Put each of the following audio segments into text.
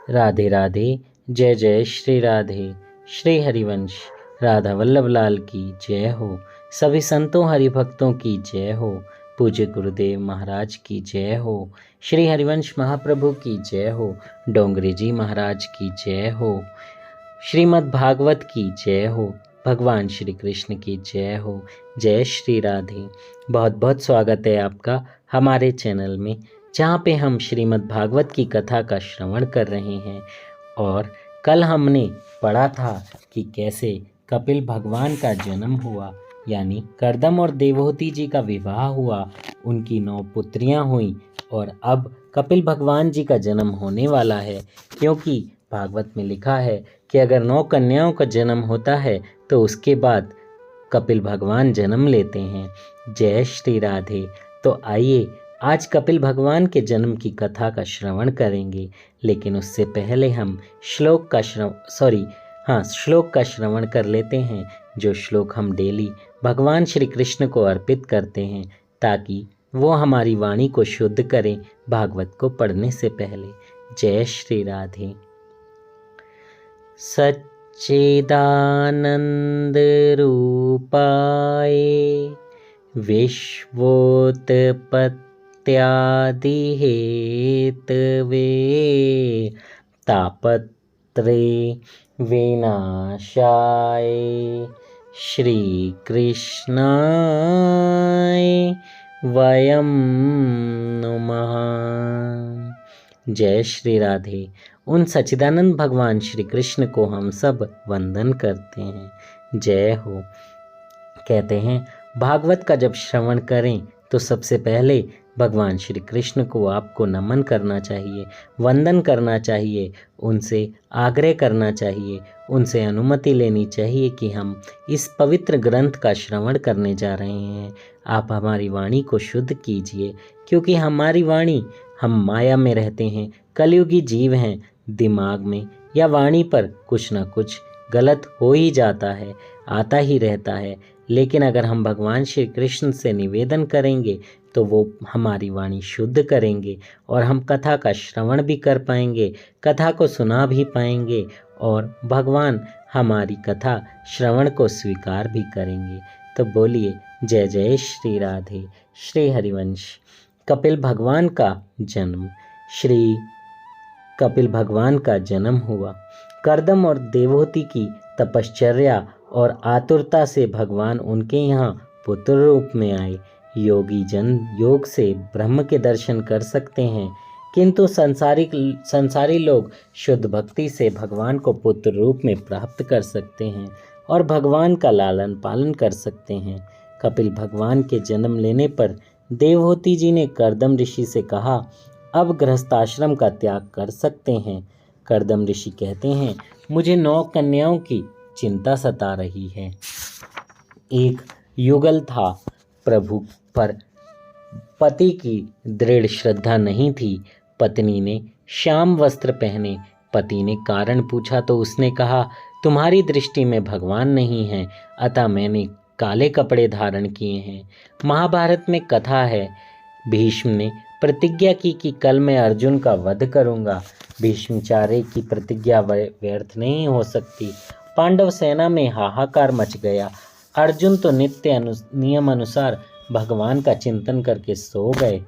राधे राधे। जय जय श्री राधे। श्री हरिवंश राधा वल्लभ लाल की जय हो। सभी संतों हरिभक्तों की जय हो। पूज्य गुरुदेव महाराज की जय हो। श्री हरिवंश महाप्रभु की जय हो। डोंगरी जी महाराज की जय हो। श्रीमद् भागवत की जय हो। भगवान श्री कृष्ण की जय हो। जय श्री राधे। बहुत बहुत स्वागत है आपका हमारे चैनल में, जहाँ पे हम श्रीमद् भागवत की कथा का श्रवण कर रहे हैं। और कल हमने पढ़ा था कि कैसे कपिल भगवान का जन्म हुआ, यानी कर्दम और देवहूति जी का विवाह हुआ, उनकी 9 पुत्रियां हुईं और अब कपिल भगवान जी का जन्म होने वाला है। क्योंकि भागवत में लिखा है कि अगर 9 कन्याओं का जन्म होता है तो उसके बाद कपिल भगवान जन्म लेते हैं। जय श्री राधे। तो आइए आज कपिल भगवान के जन्म की कथा का श्रवण करेंगे, लेकिन उससे पहले हम श्लोक का श्रवण कर लेते हैं, जो श्लोक हम डेली भगवान श्री कृष्ण को अर्पित करते हैं, ताकि वो हमारी वाणी को शुद्ध करें भागवत को पढ़ने से पहले। जय श्री राधे। सच्चिदानंद रूपाय विश्वोत्पत्त्यादि हेतवे तापत्रे विनाशाय श्री कृष्णाय वयं नुमः। जय श्री राधे। उन सच्चिदानंद भगवान श्री कृष्ण को हम सब वंदन करते हैं। जय हो। कहते हैं भागवत का जब श्रवण करें तो सबसे पहले भगवान श्री कृष्ण को आपको नमन करना चाहिए, वंदन करना चाहिए, उनसे आग्रह करना चाहिए, उनसे अनुमति लेनी चाहिए कि हम इस पवित्र ग्रंथ का श्रवण करने जा रहे हैं। आप हमारी वाणी को शुद्ध कीजिए, क्योंकि हमारी वाणी, हम माया में रहते हैं, कलयुगी जीव हैं, दिमाग में या वाणी पर कुछ ना कुछ गलत हो ही जाता है, आता ही रहता है। लेकिन अगर हम भगवान श्री कृष्ण से निवेदन करेंगे तो वो हमारी वाणी शुद्ध करेंगे और हम कथा का श्रवण भी कर पाएंगे, कथा को सुना भी पाएंगे और भगवान हमारी कथा श्रवण को स्वीकार भी करेंगे। तो बोलिए जय जय श्री राधे। श्री हरिवंश। कपिल भगवान का जन्म। श्री कपिल भगवान का जन्म हुआ। कर्दम और देवहूति की तपश्चर्या और आतुरता से भगवान उनके यहाँ पुत्र रूप में आए। योगी जन योग से ब्रह्म के दर्शन कर सकते हैं, किंतु संसारी लोग शुद्ध भक्ति से भगवान को पुत्र रूप में प्राप्त कर सकते हैं और भगवान का लालन पालन कर सकते हैं। कपिल भगवान के जन्म लेने पर देवहूति जी ने कर्दम ऋषि से कहा, अब गृहस्थाश्रम का त्याग कर सकते हैं। कर्दम ऋषि कहते हैं, मुझे 9 कन्याओं की चिंता सता रही है। एक युगल था, प्रभु पर पति की दृढ़ श्रद्धा नहीं थी। पत्नी ने श्याम वस्त्र पहने। पति ने कारण पूछा तो उसने कहा, तुम्हारी दृष्टि में भगवान नहीं है, अतः मैंने काले कपड़े धारण किए हैं। महाभारत में कथा है, भीष्म ने प्रतिज्ञा की कि कल मैं अर्जुन का वध करूंगा। भीष्माचार्य की प्रतिज्ञा व्यर्थ नहीं हो सकती। पांडव सेना में हाहाकार मच गया। अर्जुन तो नित्य नियम अनुसार भगवान का चिंतन करके सो गए।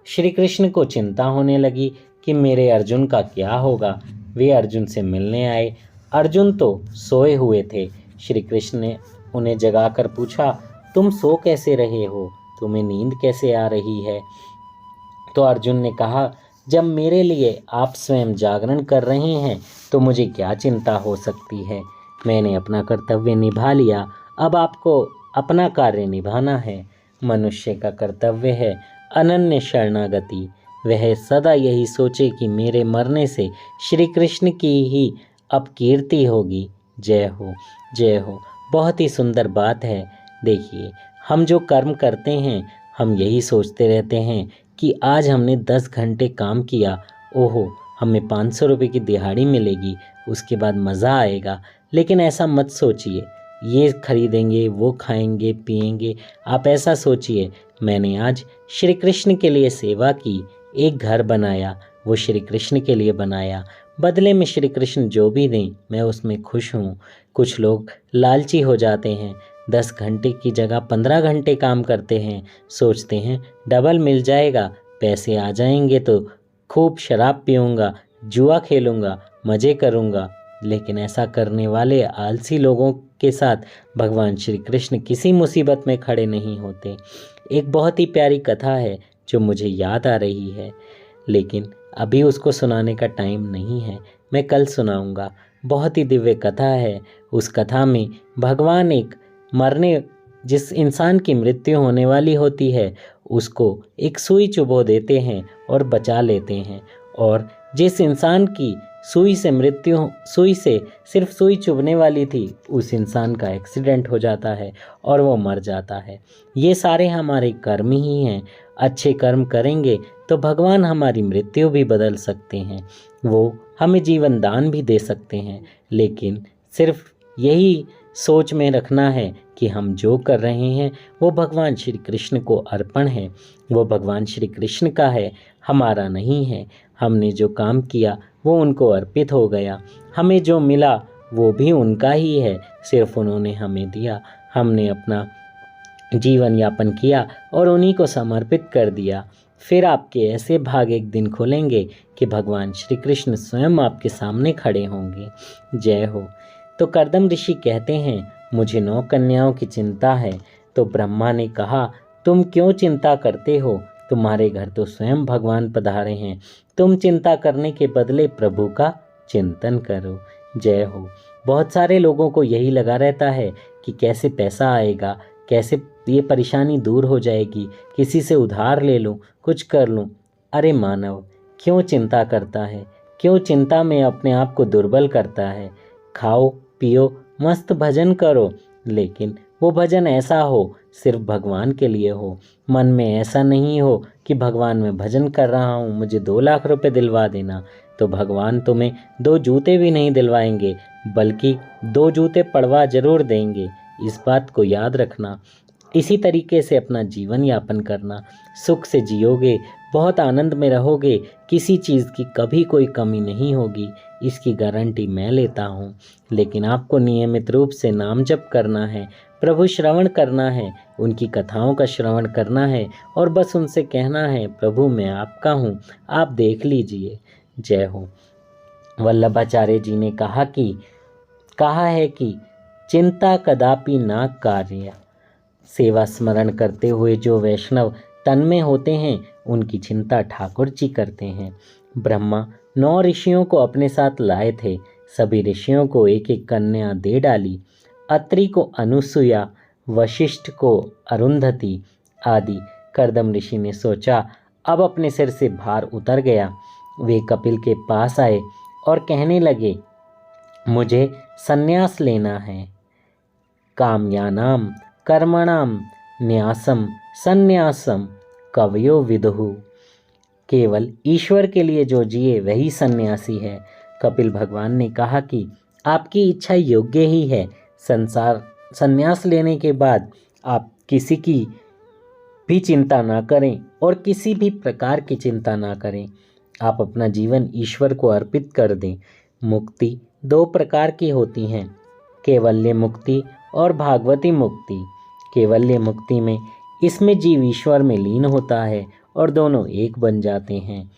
श्री कृष्ण को चिंता होने लगी कि मेरे अर्जुन का क्या होगा। वे अर्जुन से मिलने आए। अर्जुन तो सोए हुए थे। श्री कृष्ण ने उन्हें जगाकर पूछा, तुम सो कैसे रहे हो, तुम्हें नींद कैसे आ रही है। तो अर्जुन ने कहा, जब मेरे लिए आप स्वयं जागरण कर रहे हैं तो मुझे क्या चिंता हो सकती है। मैंने अपना कर्तव्य निभा लिया, अब आपको अपना कार्य निभाना है। मनुष्य का कर्तव्य है अनन्य शरणागति। वह सदा यही सोचे कि मेरे मरने से श्री कृष्ण की ही अपकीर्ति होगी। जय हो, जय हो। बहुत ही सुंदर बात है। देखिए, हम जो कर्म करते हैं, हम यही सोचते रहते हैं कि आज हमने 10 घंटे काम किया, ओहो हमें 500 रुपये की दिहाड़ी मिलेगी, उसके बाद मज़ा आएगा। लेकिन ऐसा मत सोचिए, ये खरीदेंगे, वो खाएंगे पिएंगे। आप ऐसा सोचिए, मैंने आज श्री कृष्ण के लिए सेवा की, एक घर बनाया, वो श्री कृष्ण के लिए बनाया। बदले में श्री कृष्ण जो भी दें मैं उसमें खुश हूँ। कुछ लोग लालची हो जाते हैं, 10 घंटे की जगह 15 घंटे काम करते हैं, सोचते हैं डबल मिल जाएगा, पैसे आ जाएंगे तो खूब शराब पीऊँगा, जुआ खेलूँगा, मज़े करूँगा। लेकिन ऐसा करने वाले आलसी लोगों के साथ भगवान श्री कृष्ण किसी मुसीबत में खड़े नहीं होते। एक बहुत ही प्यारी कथा है जो मुझे याद आ रही है, लेकिन अभी उसको सुनाने का टाइम नहीं है, मैं कल सुनाऊंगा। बहुत ही दिव्य कथा है। उस कथा में भगवान जिस इंसान की मृत्यु होने वाली होती है उसको एक सुई चुभो देते हैं और बचा लेते हैं, और जिस इंसान की सुई से सिर्फ सुई चुभने वाली थी उस इंसान का एक्सीडेंट हो जाता है और वो मर जाता है। ये सारे हमारे कर्म ही हैं। अच्छे कर्म करेंगे तो भगवान हमारी मृत्यु भी बदल सकते हैं, वो हमें जीवन दान भी दे सकते हैं। लेकिन सिर्फ यही सोच में रखना है कि हम जो कर रहे हैं वो भगवान श्री कृष्ण को अर्पण है, वो भगवान श्री कृष्ण का है, हमारा नहीं है। हमने जो काम किया वो उनको अर्पित हो गया, हमें जो मिला वो भी उनका ही है, सिर्फ उन्होंने हमें दिया, हमने अपना जीवन यापन किया और उन्हीं को समर्पित कर दिया। फिर आपके ऐसे भाग एक दिन खुलेंगे कि भगवान श्री कृष्ण स्वयं आपके सामने खड़े होंगे। जय हो। तो कर्दम ऋषि कहते हैं, मुझे 9 कन्याओं की चिंता है। तो ब्रह्मा ने कहा, तुम क्यों चिंता करते हो, तुम्हारे घर तो स्वयं भगवान पधारे हैं, तुम चिंता करने के बदले प्रभु का चिंतन करो। जय हो। बहुत सारे लोगों को यही लगा रहता है कि कैसे पैसा आएगा, कैसे ये परेशानी दूर हो जाएगी, किसी से उधार ले लूं, कुछ कर लूं। अरे मानव, क्यों चिंता करता है, क्यों चिंता में अपने आप को दुर्बल करता है। खाओ पियो मस्त भजन करो, लेकिन वो भजन ऐसा हो सिर्फ भगवान के लिए हो। मन में ऐसा नहीं हो कि भगवान मैं भजन कर रहा हूँ, मुझे 2 लाख रुपए दिलवा देना। तो भगवान तुम्हें 2 जूते भी नहीं दिलवाएंगे, बल्कि 2 जूते पड़वा जरूर देंगे। इस बात को याद रखना। इसी तरीके से अपना जीवन यापन करना, सुख से जियोगे, बहुत आनंद में रहोगे, किसी चीज़ की कभी कोई कमी नहीं होगी, इसकी गारंटी मैं लेता हूँ। लेकिन आपको नियमित रूप से नाम जप करना है, प्रभु श्रवण करना है, उनकी कथाओं का श्रवण करना है और बस उनसे कहना है, प्रभु मैं आपका हूँ, आप देख लीजिए। जय हो। वल्लभाचार्य जी ने कहा है कि चिंता कदापि ना कार्य। सेवा स्मरण करते हुए जो वैष्णव तन्मय होते हैं उनकी चिंता ठाकुर जी करते हैं। ब्रह्मा 9 ऋषियों को अपने साथ लाए थे। सभी ऋषियों को एक एक कन्या दे डाली। अत्रि को अनुसुया, वशिष्ठ को अरुंधति आदि। कर्दम ऋषि ने सोचा अब अपने सिर से भार उतर गया। वे कपिल के पास आए और कहने लगे, मुझे संन्यास लेना है। काम्यानाम कर्मणाम न्यासम संन्यासम कवयो विदुहु। केवल ईश्वर के लिए जो जिए वही सन्यासी है। कपिल भगवान ने कहा कि आपकी इच्छा योग्य ही है। संन्यास लेने के बाद आप किसी की भी चिंता ना करें और किसी भी प्रकार की चिंता ना करें। आप अपना जीवन ईश्वर को अर्पित कर दें। मुक्ति 2 प्रकार की होती हैं, कैवल्य मुक्ति और भागवती मुक्ति। कैवल्य मुक्ति में इसमें जीव ईश्वर में लीन होता है और दोनों एक बन जाते हैं,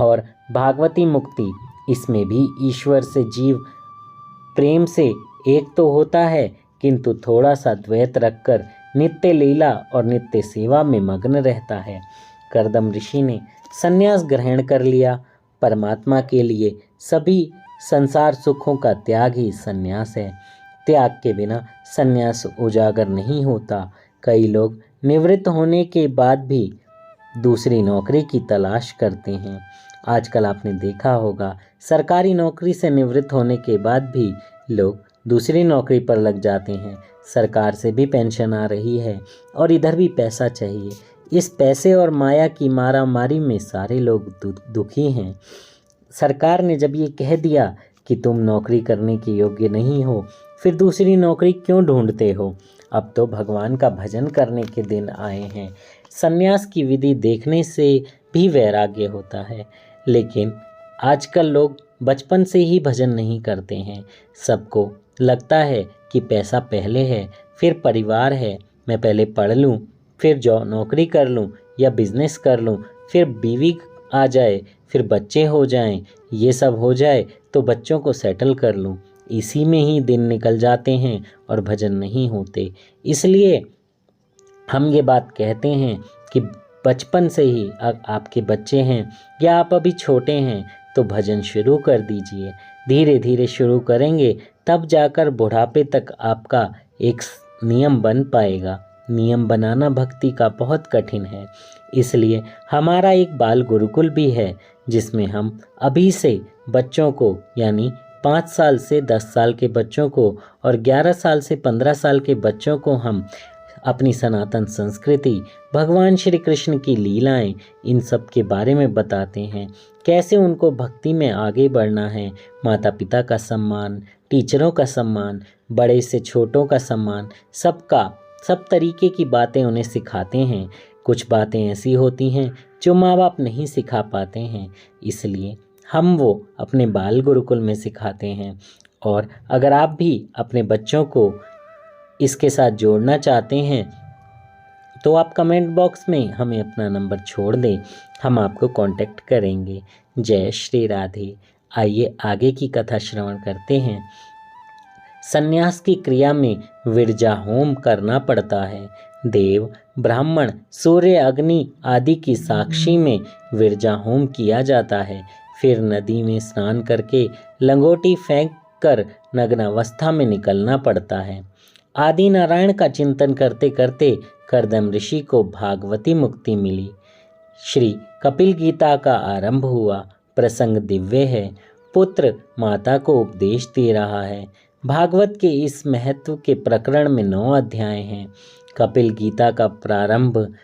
और भागवती मुक्ति इसमें भी ईश्वर से जीव प्रेम से एक तो होता है, किंतु थोड़ा सा द्वैत रखकर नित्य लीला और नित्य सेवा में मग्न रहता है। कर्दम ऋषि ने संन्यास ग्रहण कर लिया। परमात्मा के लिए सभी संसार सुखों का त्याग ही संन्यास है। त्याग के बिना संन्यास उजागर नहीं होता। कई लोग निवृत्त होने के बाद भी दूसरी नौकरी की तलाश करते हैं। आजकल आपने देखा होगा, सरकारी नौकरी से निवृत्त होने के बाद भी लोग दूसरी नौकरी पर लग जाते हैं। सरकार से भी पेंशन आ रही है और इधर भी पैसा चाहिए। इस पैसे और माया की मारामारी में सारे लोग दुखी हैं। सरकार ने जब ये कह दिया कि तुम नौकरी करने के योग्य नहीं हो, फिर दूसरी नौकरी क्यों ढूंढते हो? अब तो भगवान का भजन करने के दिन आए हैं। संन्यास की विधि देखने से भी वैराग्य होता है। लेकिन आजकल लोग बचपन से ही भजन नहीं करते हैं। सबको लगता है कि पैसा पहले है, फिर परिवार है, मैं पहले पढ़ लूँ, फिर नौकरी कर लूँ या बिजनेस कर लूँ, फिर बीवी आ जाए, फिर बच्चे हो जाएं, ये सब हो जाए तो बच्चों को सेटल कर लूँ। इसी में ही दिन निकल जाते हैं और भजन नहीं होते। इसलिए हम ये बात कहते हैं कि बचपन से ही आपके बच्चे हैं या आप अभी छोटे हैं तो भजन शुरू कर दीजिए। धीरे धीरे शुरू करेंगे तब जाकर बुढ़ापे तक आपका एक नियम बन पाएगा। नियम बनाना भक्ति का बहुत कठिन है। इसलिए हमारा एक बाल गुरुकुल भी है जिसमें हम अभी से बच्चों को यानी 5 साल से 10 साल के बच्चों को और 11 साल से 15 साल के बच्चों को हम अपनी सनातन संस्कृति, भगवान श्री कृष्ण की लीलाएं, इन सब के बारे में बताते हैं। कैसे उनको भक्ति में आगे बढ़ना है, माता पिता का सम्मान, टीचरों का सम्मान, बड़े से छोटों का सम्मान, सब तरीके की बातें उन्हें सिखाते हैं। कुछ बातें ऐसी होती हैं जो माँ बाप नहीं सिखा पाते हैं, इसलिए हम वो अपने बाल गुरुकुल में सिखाते हैं। और अगर आप भी अपने बच्चों को इसके साथ जोड़ना चाहते हैं तो आप कमेंट बॉक्स में हमें अपना नंबर छोड़ दें, हम आपको कांटेक्ट करेंगे। जय श्री राधे। आइए आगे की कथा श्रवण करते हैं। संन्यास की क्रिया में विरजा होम करना पड़ता है। देव, ब्राह्मण, सूर्य, अग्नि आदि की साक्षी में विरजा होम किया जाता है। फिर नदी में स्नान करके लंगोटी फेंक कर नग्नावस्था में निकलना पड़ता है। आदि नारायण का चिंतन करते करते करदम ऋषि को भागवती मुक्ति मिली। श्री कपिल गीता का आरंभ हुआ। प्रसंग दिव्य है। पुत्र माता को उपदेश दे रहा है। भागवत के इस महत्व के प्रकरण में 9 अध्याय हैं। कपिल गीता का प्रारंभ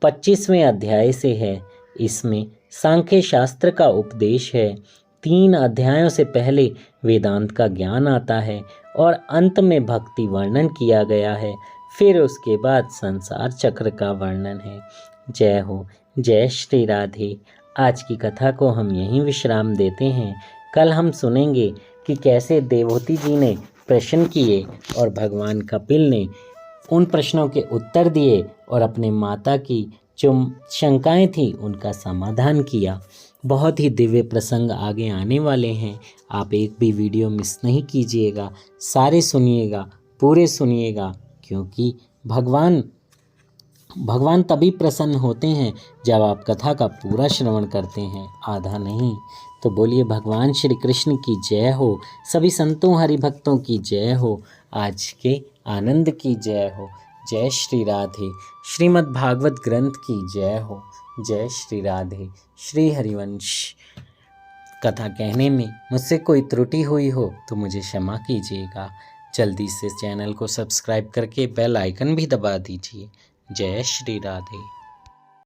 25वें अध्याय से है। इसमें सांख्य शास्त्र का उपदेश है। 3 अध्यायों से पहले वेदांत का ज्ञान आता है और अंत में भक्ति वर्णन किया गया है। फिर उसके बाद संसार चक्र का वर्णन है। जय हो। जय श्री राधे। आज की कथा को हम यहीं विश्राम देते हैं। कल हम सुनेंगे कि कैसे देवहूति जी ने प्रश्न किए और भगवान कपिल ने उन प्रश्नों के उत्तर दिए और अपने माता की जो शंकाएं थी उनका समाधान किया। बहुत ही दिव्य प्रसंग आगे आने वाले हैं। आप एक भी वीडियो मिस नहीं कीजिएगा, सारे सुनिएगा, पूरे सुनिएगा, क्योंकि भगवान तभी प्रसन्न होते हैं जब आप कथा का पूरा श्रवण करते हैं, आधा नहीं। तो बोलिए भगवान श्री कृष्ण की जय हो। सभी संतों हरिभक्तों की जय हो। आज के आनंद की जय हो। जय श्री राधे। श्रीमद् भागवत ग्रंथ की जय हो। जय श्री राधे। श्री हरिवंश। कथा कहने में मुझसे कोई त्रुटि हुई हो तो मुझे क्षमा कीजिएगा। जल्दी से चैनल को सब्सक्राइब करके बेल आइकन भी दबा दीजिए। जय श्री राधे।